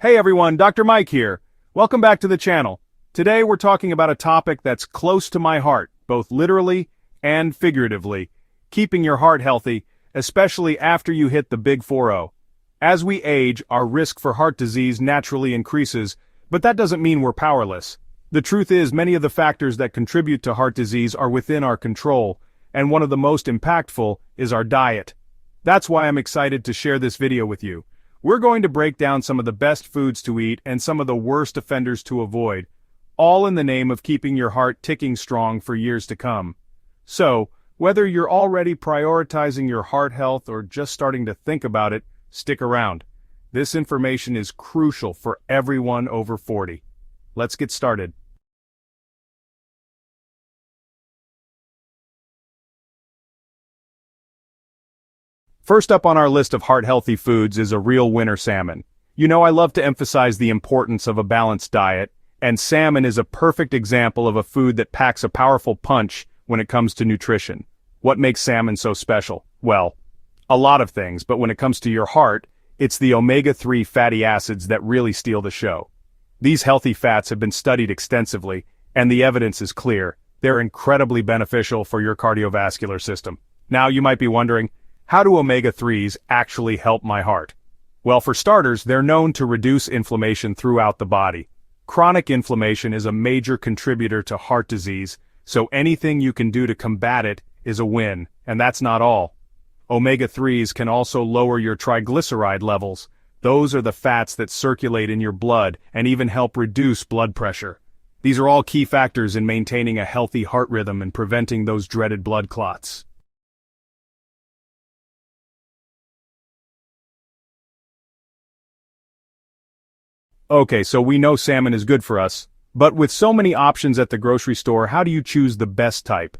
Hey everyone, Dr. Mike here. Welcome back to the channel. Today we're talking about a topic that's close to my heart, both literally and figuratively. Keeping your heart healthy, especially after you hit the big 40. As we age, our risk for heart disease naturally increases, but that doesn't mean we're powerless. The truth is, many of the factors that contribute to heart disease are within our control, and one of the most impactful is our diet. That's why I'm excited to share this video with you. We're going to break down some of the best foods to eat and some of the worst offenders to avoid, all in the name of keeping your heart ticking strong for years to come. So, whether you're already prioritizing your heart health or just starting to think about it, stick around. This information is crucial for everyone over 40. Let's get started. First up on our list of heart-healthy foods is a real winner: salmon. You know I love to emphasize the importance of a balanced diet, and salmon is a perfect example of a food that packs a powerful punch when it comes to nutrition. What makes salmon so special? Well, a lot of things, but when it comes to your heart, it's the omega-3 fatty acids that really steal the show. These healthy fats have been studied extensively, and the evidence is clear. They're incredibly beneficial for your cardiovascular system. Now you might be wondering, how do omega-3s actually help my heart? Well, for starters, they're known to reduce inflammation throughout the body. Chronic inflammation is a major contributor to heart disease, so anything you can do to combat it is a win, and that's not all. Omega-3s can also lower your triglyceride levels. Those are the fats that circulate in your blood and even help reduce blood pressure. These are all key factors in maintaining a healthy heart rhythm and preventing those dreaded blood clots. Okay, so we know salmon is good for us, but with so many options at the grocery store, how do you choose the best type?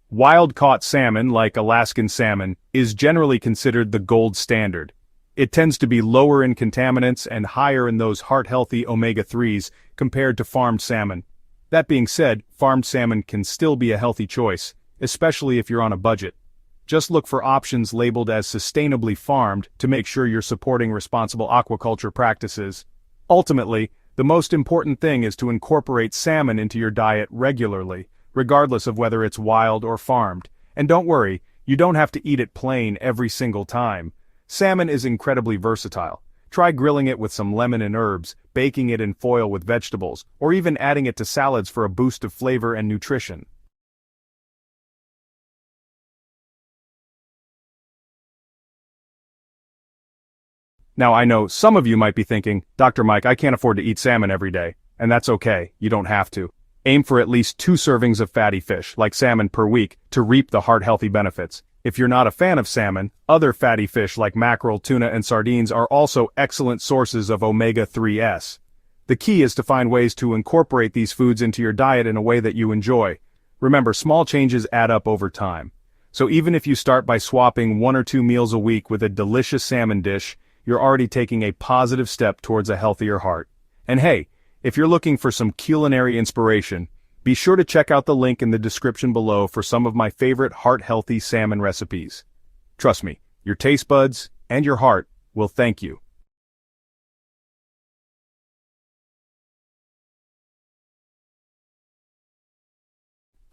Wild-caught salmon, like Alaskan salmon, is generally considered the gold standard. It tends to be lower in contaminants and higher in those heart-healthy omega-3s compared to farmed salmon. That being said, farmed salmon can still be a healthy choice, especially if you're on a budget. Just look for options labeled as sustainably farmed to make sure you're supporting responsible aquaculture practices. Ultimately, the most important thing is to incorporate salmon into your diet regularly, regardless of whether it's wild or farmed. And don't worry, you don't have to eat it plain every single time. Salmon is incredibly versatile. Try grilling it with some lemon and herbs, baking it in foil with vegetables, or even adding it to salads for a boost of flavor and nutrition. Now I know some of you might be thinking, Dr. Mike, I can't afford to eat salmon every day. And that's okay, you don't have to. Aim for at least 2 servings of fatty fish, like salmon, per week, to reap the heart-healthy benefits. If you're not a fan of salmon, other fatty fish like mackerel, tuna, and sardines are also excellent sources of omega-3s. The key is to find ways to incorporate these foods into your diet in a way that you enjoy. Remember, small changes add up over time. So even if you start by swapping 1 or 2 meals a week with a delicious salmon dish, you're already taking a positive step towards a healthier heart. And hey, if you're looking for some culinary inspiration, be sure to check out the link in the description below for some of my favorite heart-healthy salmon recipes. Trust me, your taste buds and your heart will thank you.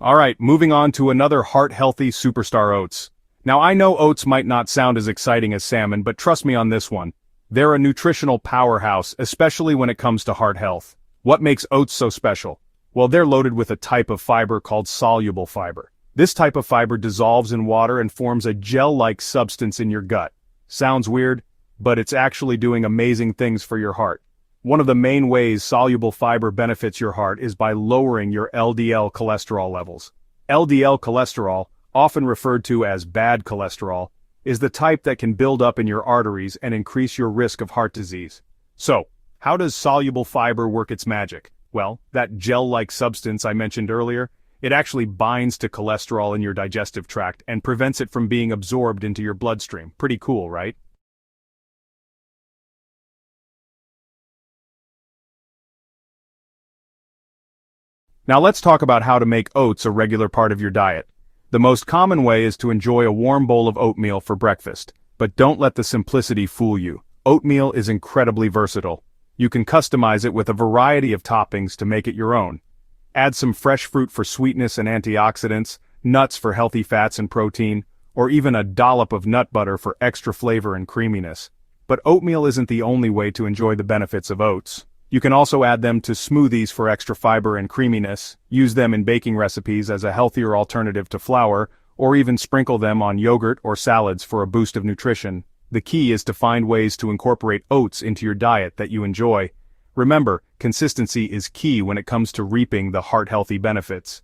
Alright, moving on to another heart-healthy superstar: oats. Now I know oats might not sound as exciting as salmon, but trust me on this one. They're a nutritional powerhouse, especially when it comes to heart health. What makes oats so special? Well, they're loaded with a type of fiber called soluble fiber. This type of fiber dissolves in water and forms a gel-like substance in your gut. Sounds weird, but it's actually doing amazing things for your heart. One of the main ways soluble fiber benefits your heart is by lowering your LDL cholesterol levels. LDL cholesterol, often referred to as bad cholesterol, is the type that can build up in your arteries and increase your risk of heart disease. So, how does soluble fiber work its magic? Well, that gel-like substance I mentioned earlier, it actually binds to cholesterol in your digestive tract and prevents it from being absorbed into your bloodstream. Pretty cool, right? Now let's talk about how to make oats a regular part of your diet. The most common way is to enjoy a warm bowl of oatmeal for breakfast, but don't let the simplicity fool you. Oatmeal is incredibly versatile. You can customize it with a variety of toppings to make it your own. Add some fresh fruit for sweetness and antioxidants, nuts for healthy fats and protein, or even a dollop of nut butter for extra flavor and creaminess. But oatmeal isn't the only way to enjoy the benefits of oats. You can also add them to smoothies for extra fiber and creaminess, use them in baking recipes as a healthier alternative to flour, or even sprinkle them on yogurt or salads for a boost of nutrition. The key is to find ways to incorporate oats into your diet that you enjoy. Remember, consistency is key when it comes to reaping the heart-healthy benefits.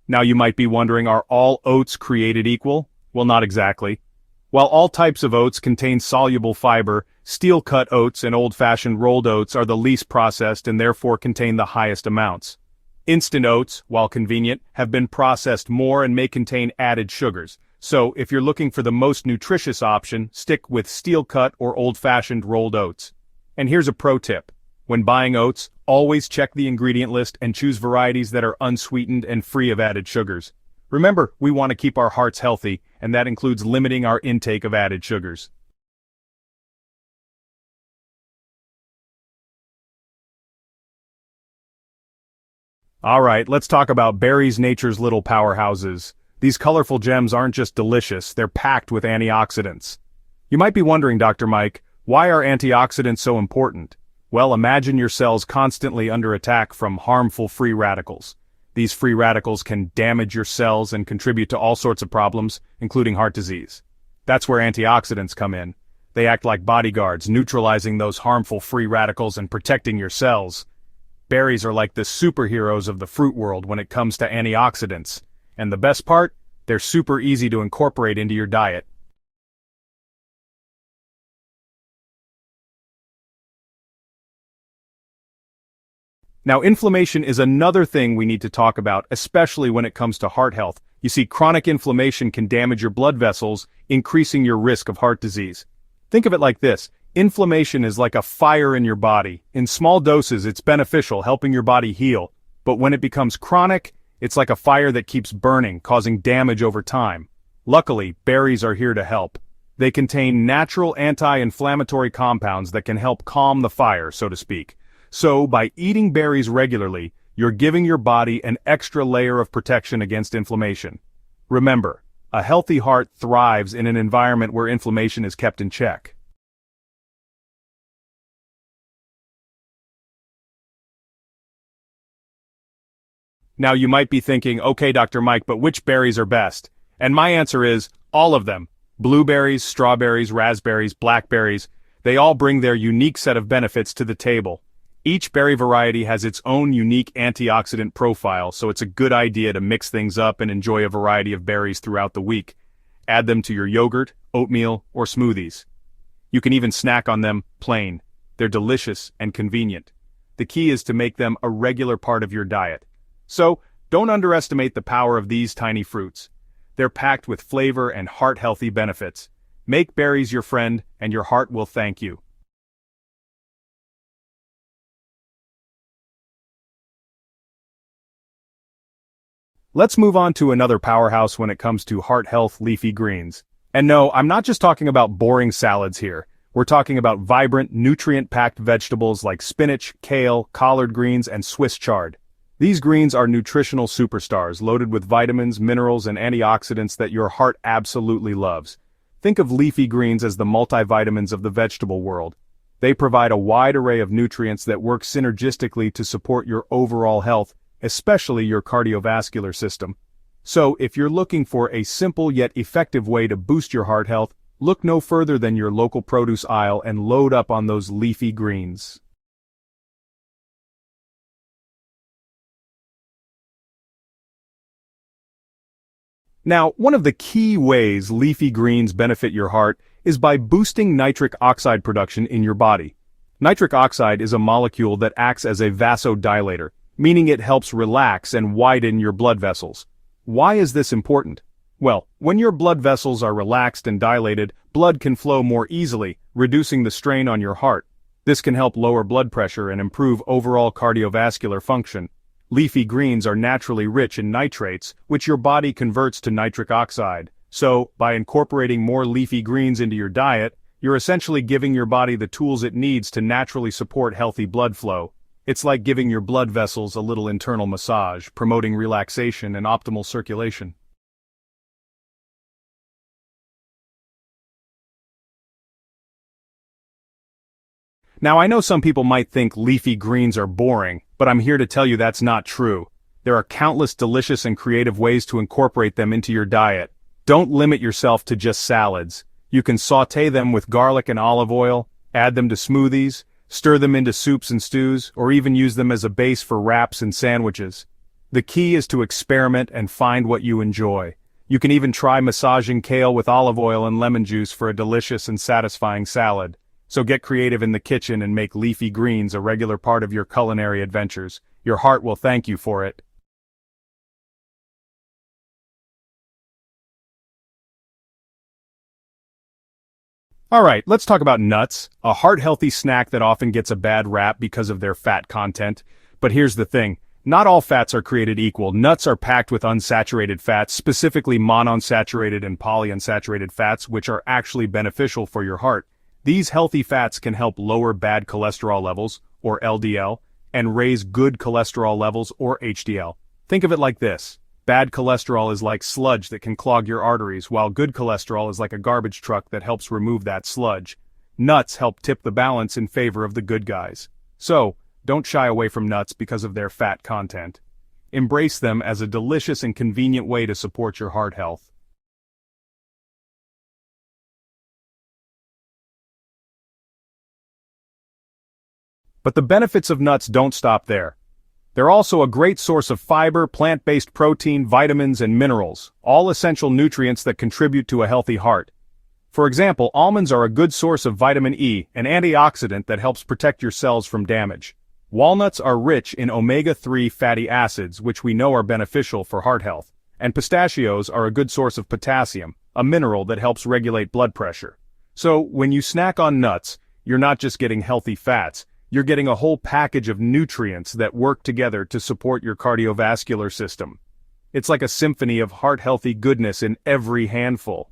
Now you might be wondering, are all oats created equal? Well, not exactly. While all types of oats contain soluble fiber, steel-cut oats and old-fashioned rolled oats are the least processed and therefore contain the highest amounts. Instant oats, while convenient, have been processed more and may contain added sugars. So, if you're looking for the most nutritious option, stick with steel-cut or old-fashioned rolled oats. And here's a pro tip. When buying oats, always check the ingredient list and choose varieties that are unsweetened and free of added sugars. Remember, we want to keep our hearts healthy, and that includes limiting our intake of added sugars. Alright, let's talk about berries, nature's little powerhouses. These colorful gems aren't just delicious, they're packed with antioxidants. You might be wondering, Dr. Mike, why are antioxidants so important? Well, imagine your cells constantly under attack from harmful free radicals. These free radicals can damage your cells and contribute to all sorts of problems, including heart disease. That's where antioxidants come in. They act like bodyguards, neutralizing those harmful free radicals and protecting your cells. Berries are like the superheroes of the fruit world when it comes to antioxidants. And the best part? They're super easy to incorporate into your diet. Now, inflammation is another thing we need to talk about, especially when it comes to heart health. You see, chronic inflammation can damage your blood vessels, increasing your risk of heart disease. Think of it like this. Inflammation is like a fire in your body. In small doses, it's beneficial, helping your body heal. But when it becomes chronic, it's like a fire that keeps burning, causing damage over time. Luckily, berries are here to help. They contain natural anti-inflammatory compounds that can help calm the fire, so to speak. So, by eating berries regularly, you're giving your body an extra layer of protection against inflammation. Remember, a healthy heart thrives in an environment where inflammation is kept in check. Now you might be thinking, okay, Dr. Mike, but which berries are best? And my answer is, all of them. Blueberries, strawberries, raspberries, blackberries, they all bring their unique set of benefits to the table. Each berry variety has its own unique antioxidant profile, so it's a good idea to mix things up and enjoy a variety of berries throughout the week. Add them to your yogurt, oatmeal, or smoothies. You can even snack on them plain. They're delicious and convenient. The key is to make them a regular part of your diet. So, don't underestimate the power of these tiny fruits. They're packed with flavor and heart-healthy benefits. Make berries your friend, and your heart will thank you. Let's move on to another powerhouse when it comes to heart health: leafy greens. And no, I'm not just talking about boring salads here. We're talking about vibrant, nutrient-packed vegetables like spinach, kale, collard greens, and Swiss chard. These greens are nutritional superstars loaded with vitamins, minerals, and antioxidants that your heart absolutely loves. Think of leafy greens as the multivitamins of the vegetable world. They provide a wide array of nutrients that work synergistically to support your overall health, especially your cardiovascular system. So, if you're looking for a simple yet effective way to boost your heart health, look no further than your local produce aisle and load up on those leafy greens. Now, one of the key ways leafy greens benefit your heart is by boosting nitric oxide production in your body. Nitric oxide is a molecule that acts as a vasodilator, meaning it helps relax and widen your blood vessels. Why is this important? Well, when your blood vessels are relaxed and dilated, blood can flow more easily, reducing the strain on your heart. This can help lower blood pressure and improve overall cardiovascular function. Leafy greens are naturally rich in nitrates, which your body converts to nitric oxide. So, by incorporating more leafy greens into your diet, you're essentially giving your body the tools it needs to naturally support healthy blood flow. It's like giving your blood vessels a little internal massage, promoting relaxation and optimal circulation. Now I know some people might think leafy greens are boring, but I'm here to tell you that's not true. There are countless delicious and creative ways to incorporate them into your diet. Don't limit yourself to just salads. You can sauté them with garlic and olive oil, add them to smoothies, stir them into soups and stews, or even use them as a base for wraps and sandwiches. The key is to experiment and find what you enjoy. You can even try massaging kale with olive oil and lemon juice for a delicious and satisfying salad. So get creative in the kitchen and make leafy greens a regular part of your culinary adventures. Your heart will thank you for it. Alright, let's talk about nuts, a heart-healthy snack that often gets a bad rap because of their fat content. But here's the thing, not all fats are created equal. Nuts are packed with unsaturated fats, specifically monounsaturated and polyunsaturated fats, which are actually beneficial for your heart. These healthy fats can help lower bad cholesterol levels, or LDL, and raise good cholesterol levels, or HDL. Think of it like this. Bad cholesterol is like sludge that can clog your arteries, while good cholesterol is like a garbage truck that helps remove that sludge. Nuts help tip the balance in favor of the good guys. So, don't shy away from nuts because of their fat content. Embrace them as a delicious and convenient way to support your heart health. But the benefits of nuts don't stop there. They're also a great source of fiber, plant-based protein, vitamins, and minerals, all essential nutrients that contribute to a healthy heart. For example, almonds are a good source of vitamin E, an antioxidant that helps protect your cells from damage. Walnuts are rich in omega-3 fatty acids, which we know are beneficial for heart health. And pistachios are a good source of potassium, a mineral that helps regulate blood pressure. So, when you snack on nuts, you're not just getting healthy fats, you're getting a whole package of nutrients that work together to support your cardiovascular system. It's like a symphony of heart-healthy goodness in every handful.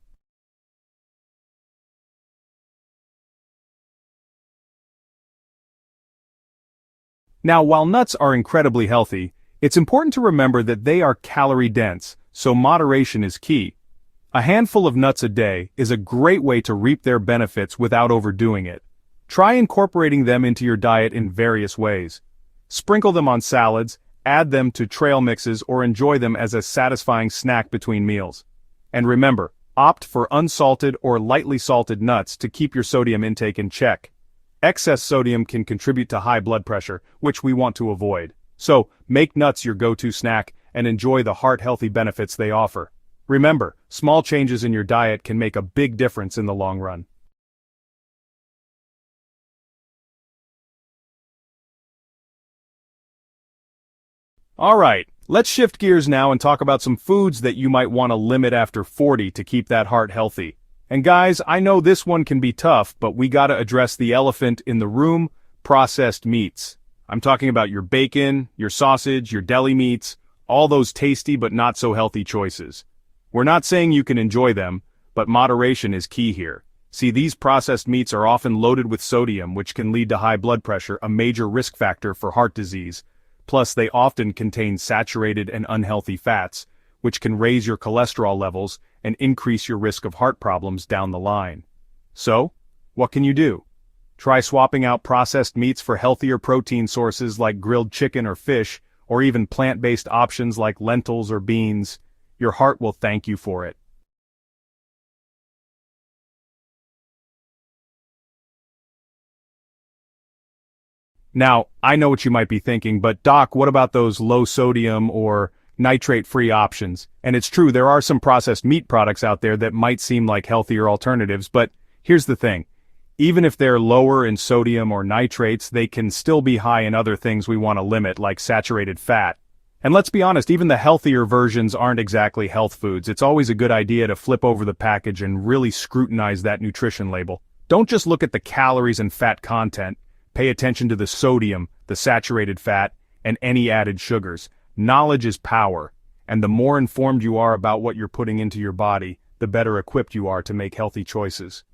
Now, while nuts are incredibly healthy, it's important to remember that they are calorie-dense, so moderation is key. A handful of nuts a day is a great way to reap their benefits without overdoing it. Try incorporating them into your diet in various ways. Sprinkle them on salads, add them to trail mixes, or enjoy them as a satisfying snack between meals. And remember, opt for unsalted or lightly salted nuts to keep your sodium intake in check. Excess sodium can contribute to high blood pressure, which we want to avoid. So, make nuts your go-to snack and enjoy the heart-healthy benefits they offer. Remember, small changes in your diet can make a big difference in the long run. Alright, let's shift gears now and talk about some foods that you might want to limit after 40 to keep that heart healthy. And guys, I know this one can be tough, but we gotta address the elephant in the room, processed meats. I'm talking about your bacon, your sausage, your deli meats, all those tasty but not so healthy choices. We're not saying you can enjoy them, but moderation is key here. See, these processed meats are often loaded with sodium, which can lead to high blood pressure, a major risk factor for heart disease. Plus, they often contain saturated and unhealthy fats, which can raise your cholesterol levels and increase your risk of heart problems down the line. So, what can you do? Try swapping out processed meats for healthier protein sources like grilled chicken or fish, or even plant-based options like lentils or beans. Your heart will thank you for it. Now, I know what you might be thinking, but Doc, what about those low-sodium or nitrate-free options? And it's true, there are some processed meat products out there that might seem like healthier alternatives, but here's the thing. Even if they're lower in sodium or nitrates, they can still be high in other things we want to limit, like saturated fat. And let's be honest, even the healthier versions aren't exactly health foods. It's always a good idea to flip over the package and really scrutinize that nutrition label. Don't just look at the calories and fat content. Pay attention to the sodium, the saturated fat, and any added sugars. Knowledge is power, and the more informed you are about what you're putting into your body, the better equipped you are to make healthy choices.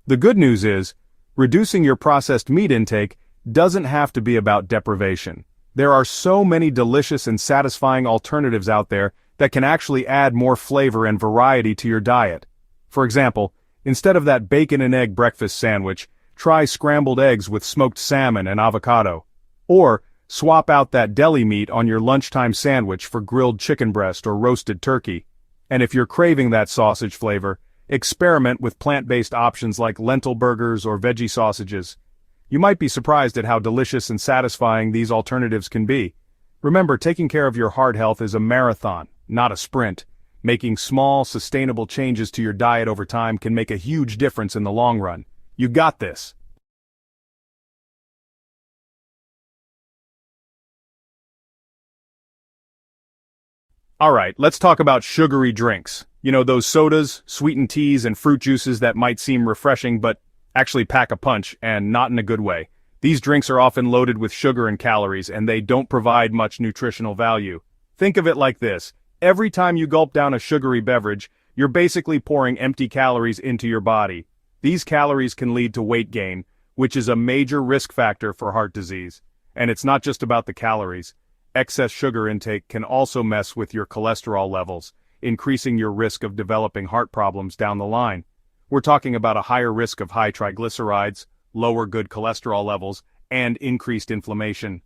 The good news is, reducing your processed meat intake doesn't have to be about deprivation. There are so many delicious and satisfying alternatives out there that can actually add more flavor and variety to your diet. For example, instead of that bacon and egg breakfast sandwich, try scrambled eggs with smoked salmon and avocado. Or, swap out that deli meat on your lunchtime sandwich for grilled chicken breast or roasted turkey. And if you're craving that sausage flavor, experiment with plant-based options like lentil burgers or veggie sausages. You might be surprised at how delicious and satisfying these alternatives can be. Remember, taking care of your heart health is a marathon, not a sprint. Making small, sustainable changes to your diet over time can make a huge difference in the long run. You got this. Alright, let's talk about sugary drinks. You know, those sodas, sweetened teas, and fruit juices that might seem refreshing but actually pack a punch, and not in a good way. These drinks are often loaded with sugar and calories, and they don't provide much nutritional value. Think of it like this. Every time you gulp down a sugary beverage, you're basically pouring empty calories into your body. These calories can lead to weight gain, which is a major risk factor for heart disease. And it's not just about the calories. Excess sugar intake can also mess with your cholesterol levels, increasing your risk of developing heart problems down the line. We're talking about a higher risk of high triglycerides, lower good cholesterol levels, and increased inflammation.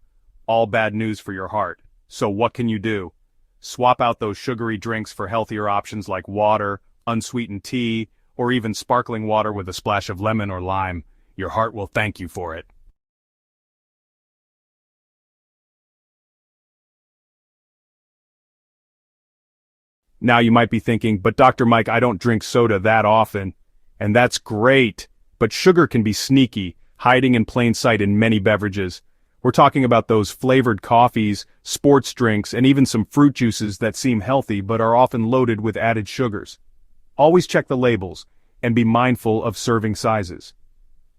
All bad news for your heart. So what can you do? Swap out those sugary drinks for healthier options like water, unsweetened tea, or even sparkling water with a splash of lemon or lime. Your heart will thank you for it. Now you might be thinking, but Dr. Mike, I don't drink soda that often. And that's great, but sugar can be sneaky, hiding in plain sight in many beverages. We're talking about those flavored coffees, sports drinks, and even some fruit juices that seem healthy but are often loaded with added sugars. Always check the labels, and be mindful of serving sizes.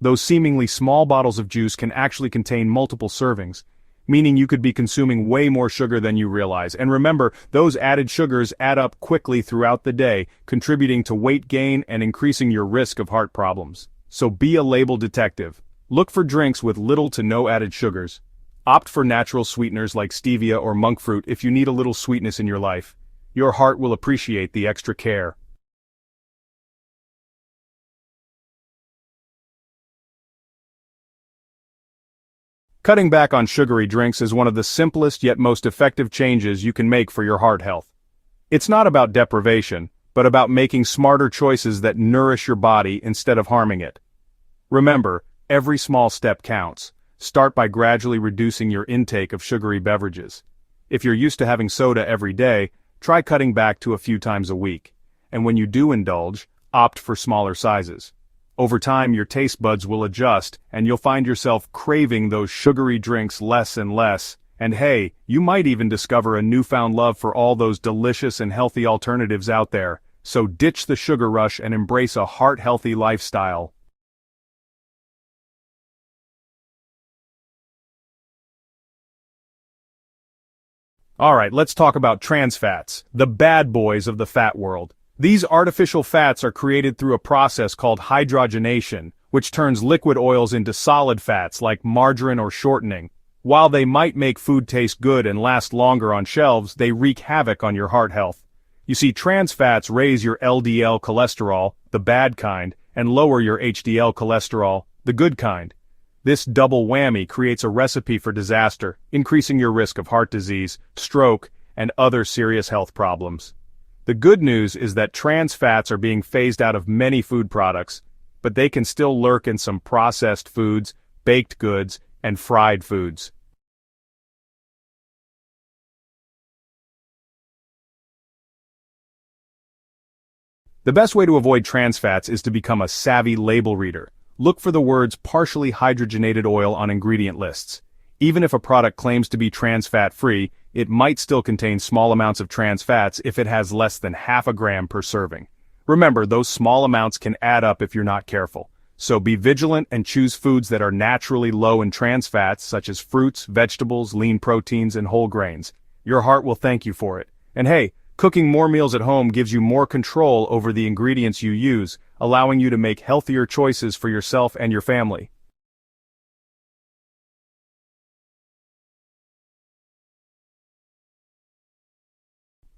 Those seemingly small bottles of juice can actually contain multiple servings, meaning you could be consuming way more sugar than you realize. And remember, those added sugars add up quickly throughout the day, contributing to weight gain and increasing your risk of heart problems. So be a label detective. Look for drinks with little to no added sugars. Opt for natural sweeteners like stevia or monk fruit if you need a little sweetness in your life. Your heart will appreciate the extra care. Cutting back on sugary drinks is one of the simplest yet most effective changes you can make for your heart health. It's not about deprivation, but about making smarter choices that nourish your body instead of harming it. Remember, every small step counts. Start by gradually reducing your intake of sugary beverages. If you're used to having soda every day, try cutting back to a few times a week. And when you do indulge, opt for smaller sizes. Over time, your taste buds will adjust, and you'll find yourself craving those sugary drinks less and less. And hey, you might even discover a newfound love for all those delicious and healthy alternatives out there. So ditch the sugar rush and embrace a heart-healthy lifestyle. Alright, let's talk about trans fats, the bad boys of the fat world. These artificial fats are created through a process called hydrogenation, which turns liquid oils into solid fats like margarine or shortening. While they might make food taste good and last longer on shelves, they wreak havoc on your heart health. You see, trans fats raise your LDL cholesterol, the bad kind, and lower your HDL cholesterol, the good kind. This double whammy creates a recipe for disaster, increasing your risk of heart disease, stroke, and other serious health problems. The good news is that trans fats are being phased out of many food products, but they can still lurk in some processed foods, baked goods, and fried foods. The best way to avoid trans fats is to become a savvy label reader. Look for the words partially hydrogenated oil on ingredient lists. Even if a product claims to be trans fat free, it might still contain small amounts of trans fats if it has less than half a gram per serving. Remember, those small amounts can add up if you're not careful. So be vigilant and choose foods that are naturally low in trans fats such as fruits, vegetables, lean proteins, and whole grains. Your heart will thank you for it. And hey, cooking more meals at home gives you more control over the ingredients you use, allowing you to make healthier choices for yourself and your family.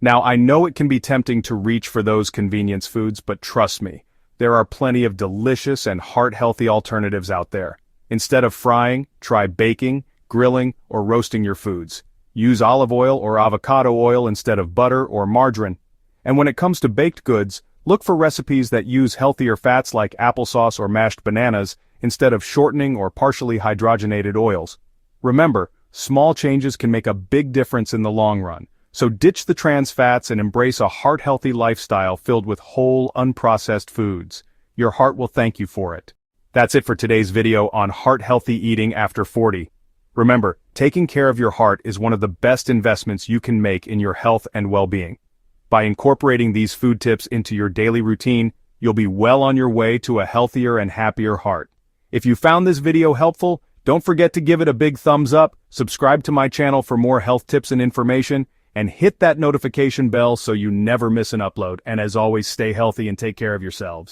Now, I know it can be tempting to reach for those convenience foods, but trust me, there are plenty of delicious and heart-healthy alternatives out there. Instead of frying, try baking, grilling, or roasting your foods. Use olive oil or avocado oil instead of butter or margarine. And when it comes to baked goods, look for recipes that use healthier fats like applesauce or mashed bananas instead of shortening or partially hydrogenated oils. Remember, small changes can make a big difference in the long run. So ditch the trans fats and embrace a heart-healthy lifestyle filled with whole, unprocessed foods. Your heart will thank you for it. That's it for today's video on heart-healthy eating after 40. Remember, taking care of your heart is one of the best investments you can make in your health and well-being. By incorporating these food tips into your daily routine, you'll be well on your way to a healthier and happier heart. If you found this video helpful, don't forget to give it a big thumbs up, subscribe to my channel for more health tips and information, and hit that notification bell so you never miss an upload. And as always, stay healthy and take care of yourselves.